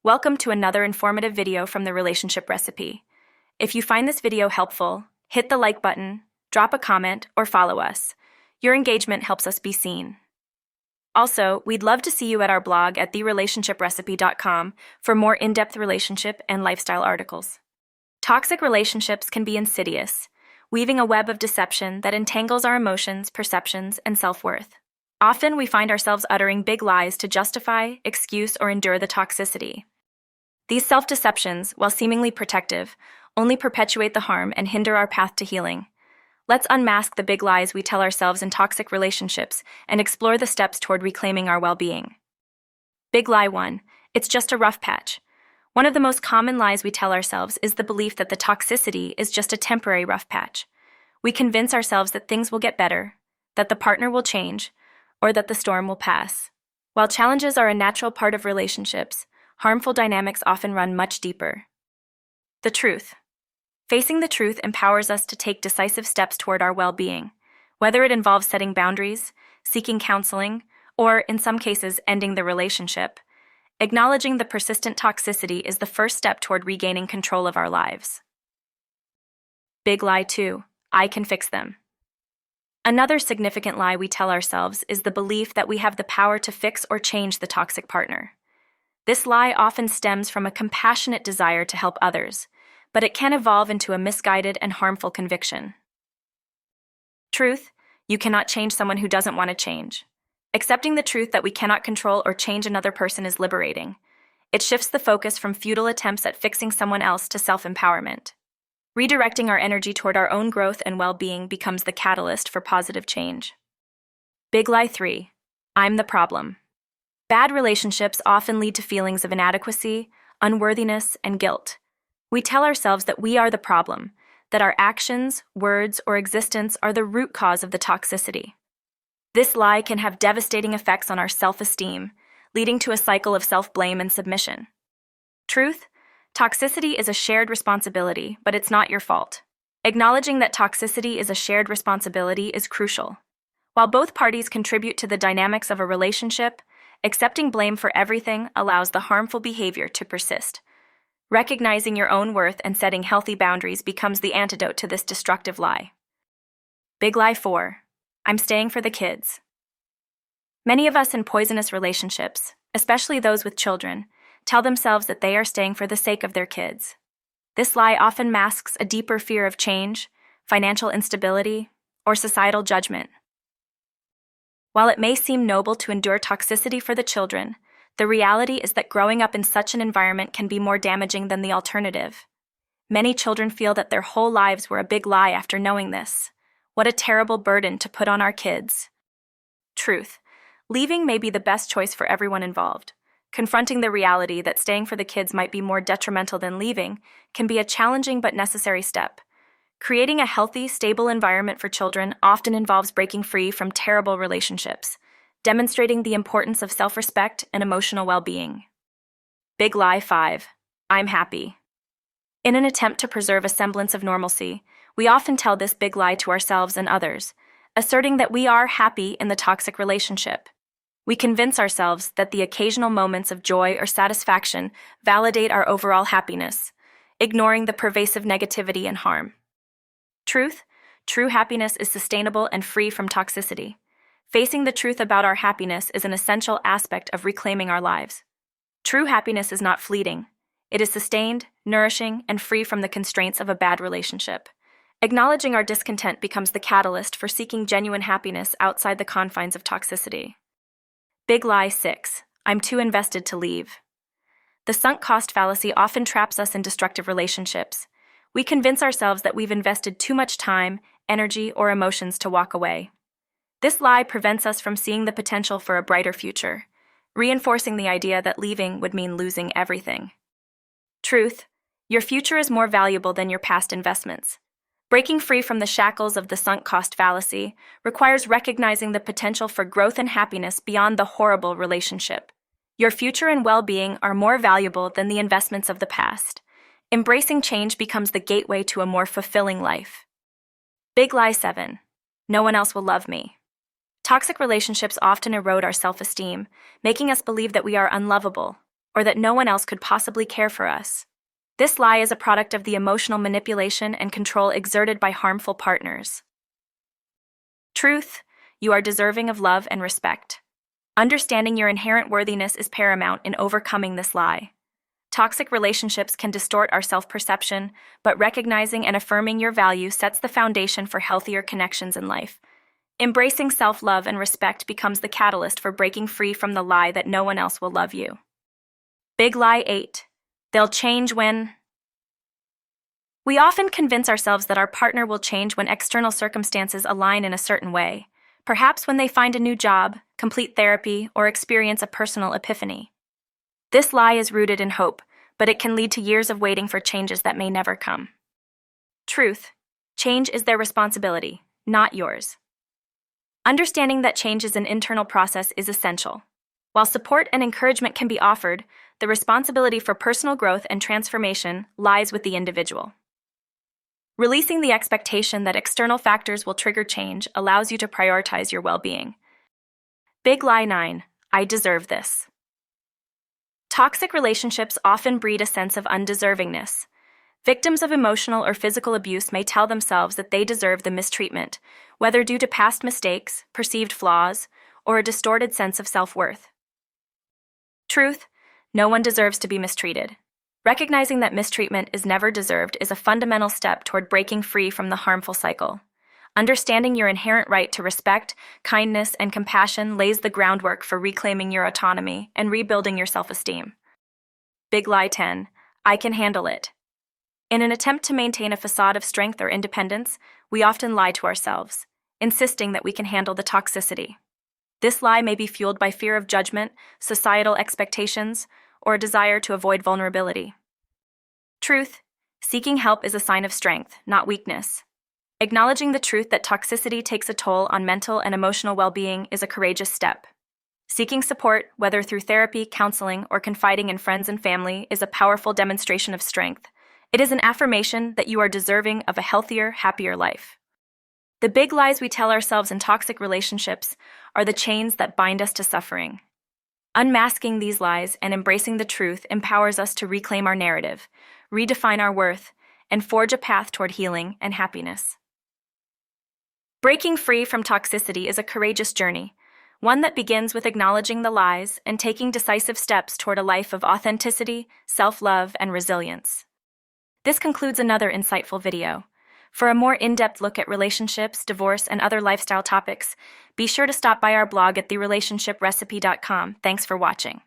Welcome to another informative video from the Relationship Recipe. If you find this video helpful, hit the like button, drop a comment, or follow us. Your engagement helps us be seen. Also, we'd love to see you at our blog at therelationshiprecipe.com for more in-depth relationship and lifestyle articles. Toxic relationships can be insidious, weaving a web of deception that entangles our emotions, perceptions, and self-worth. Often we find ourselves uttering big lies to justify, excuse, or endure the toxicity. These self-deceptions, while seemingly protective, only perpetuate the harm and hinder our path to healing. Let's unmask the big lies we tell ourselves in toxic relationships and explore the steps toward reclaiming our well-being. Big lie 1. It's just a rough patch. One of the most common lies we tell ourselves is the belief that the toxicity is just a temporary rough patch. We convince ourselves that things will get better, that the partner will change, or that the storm will pass. While challenges are a natural part of relationships, harmful dynamics often run much deeper. The truth. Facing the truth empowers us to take decisive steps toward our well-being, whether it involves setting boundaries, seeking counseling, or, in some cases, ending the relationship. Acknowledging the persistent toxicity is the first step toward regaining control of our lives. Big lie 2. I can fix them. Another significant lie we tell ourselves is the belief that we have the power to fix or change the toxic partner. This lie often stems from a compassionate desire to help others, but it can evolve into a misguided and harmful conviction. Truth. You cannot change someone who doesn't want to change. Accepting the truth that we cannot control or change another person is liberating. It shifts the focus from futile attempts at fixing someone else to self-empowerment. Redirecting our energy toward our own growth and well-being becomes the catalyst for positive change. Big lie 3. I'm the problem. Bad relationships often lead to feelings of inadequacy, unworthiness, and guilt. We tell ourselves that we are the problem, that our actions, words, or existence are the root cause of the toxicity. This lie can have devastating effects on our self-esteem, leading to a cycle of self-blame and submission. Truth. Toxicity is a shared responsibility, but it's not your fault. Acknowledging that toxicity is a shared responsibility is crucial. While both parties contribute to the dynamics of a relationship, accepting blame for everything allows the harmful behavior to persist. Recognizing your own worth and setting healthy boundaries becomes the antidote to this destructive lie. Big lie 4. I'm staying for the kids. Many of us in poisonous relationships, especially those with children, tell themselves that they are staying for the sake of their kids. This lie often masks a deeper fear of change, financial instability, or societal judgment. While it may seem noble to endure toxicity for the children, the reality is that growing up in such an environment can be more damaging than the alternative. Many children feel that their whole lives were a big lie after knowing this. What a terrible burden to put on our kids. Truth. Leaving may be the best choice for everyone involved. Confronting the reality that staying for the kids might be more detrimental than leaving can be a challenging but necessary step. Creating a healthy, stable environment for children often involves breaking free from terrible relationships, demonstrating the importance of self-respect and emotional well-being. Big lie 5. I'm happy. In an attempt to preserve a semblance of normalcy, we often tell this big lie to ourselves and others, asserting that we are happy in the toxic relationship. We convince ourselves that the occasional moments of joy or satisfaction validate our overall happiness, ignoring the pervasive negativity and harm. Truth. True happiness is sustainable and free from toxicity. Facing the truth about our happiness is an essential aspect of reclaiming our lives. True happiness is not fleeting. It is sustained, nourishing, and free from the constraints of a bad relationship. Acknowledging our discontent becomes the catalyst for seeking genuine happiness outside the confines of toxicity. Big lie 6. I'm too invested to leave. The sunk cost fallacy often traps us in destructive relationships. We convince ourselves that we've invested too much time, energy, or emotions to walk away. This lie prevents us from seeing the potential for a brighter future, reinforcing the idea that leaving would mean losing everything. Truth. Your future is more valuable than your past investments. Breaking free from the shackles of the sunk cost fallacy requires recognizing the potential for growth and happiness beyond the horrible relationship. Your future and well-being are more valuable than the investments of the past. Embracing change becomes the gateway to a more fulfilling life. Big lie 7. No one else will love me. Toxic relationships often erode our self-esteem, making us believe that we are unlovable. or that no one else could possibly care for us. This lie is a product of the emotional manipulation and control exerted by harmful partners. Truth: you are deserving of love and respect. Understanding your inherent worthiness is paramount in overcoming this lie. Toxic relationships can distort our self-perception, but recognizing and affirming your value sets the foundation for healthier connections in life. Embracing self-love and respect becomes the catalyst for breaking free from the lie that no one else will love you. Big Lie 8. They'll change when... We often convince ourselves that our partner will change when external circumstances align in a certain way, perhaps when they find a new job, complete therapy, or experience a personal epiphany. This lie is rooted in hope, but it can lead to years of waiting for changes that may never come. Truth: change is their responsibility, not yours. Understanding that change is an internal process is essential. While support and encouragement can be offered, the responsibility for personal growth and transformation lies with the individual. Releasing the expectation that external factors will trigger change allows you to prioritize your well-being. Big Lie 9. I deserve this. Toxic relationships often breed a sense of undeservingness. Victims of emotional or physical abuse may tell themselves that they deserve the mistreatment, whether due to past mistakes, perceived flaws, or a distorted sense of self-worth. Truth: no one deserves to be mistreated. Recognizing that mistreatment is never deserved is a fundamental step toward breaking free from the harmful cycle. Understanding your inherent right to respect, kindness, and compassion lays the groundwork for reclaiming your autonomy and rebuilding your self-esteem. Big Lie 10. I can handle it. In an attempt to maintain a facade of strength or independence, we often lie to ourselves, insisting that we can handle the toxicity. This lie may be fueled by fear of judgment, societal expectations, or a desire to avoid vulnerability. Truth: seeking help is a sign of strength, not weakness. Acknowledging the truth that toxicity takes a toll on mental and emotional well-being is a courageous step. Seeking support, whether through therapy, counseling, or confiding in friends and family, is a powerful demonstration of strength. It is an affirmation that you are deserving of a healthier, happier life. The big lies we tell ourselves in toxic relationships are the chains that bind us to suffering. Unmasking these lies and embracing the truth empowers us to reclaim our narrative, redefine our worth, and forge a path toward healing and happiness. Breaking free from toxicity is a courageous journey, one that begins with acknowledging the lies and taking decisive steps toward a life of authenticity, self-love, and resilience. This concludes another insightful video. For a more in-depth look at relationships, divorce, and other lifestyle topics, be sure to stop by our blog at therelationshiprecipe.com. Thanks for watching.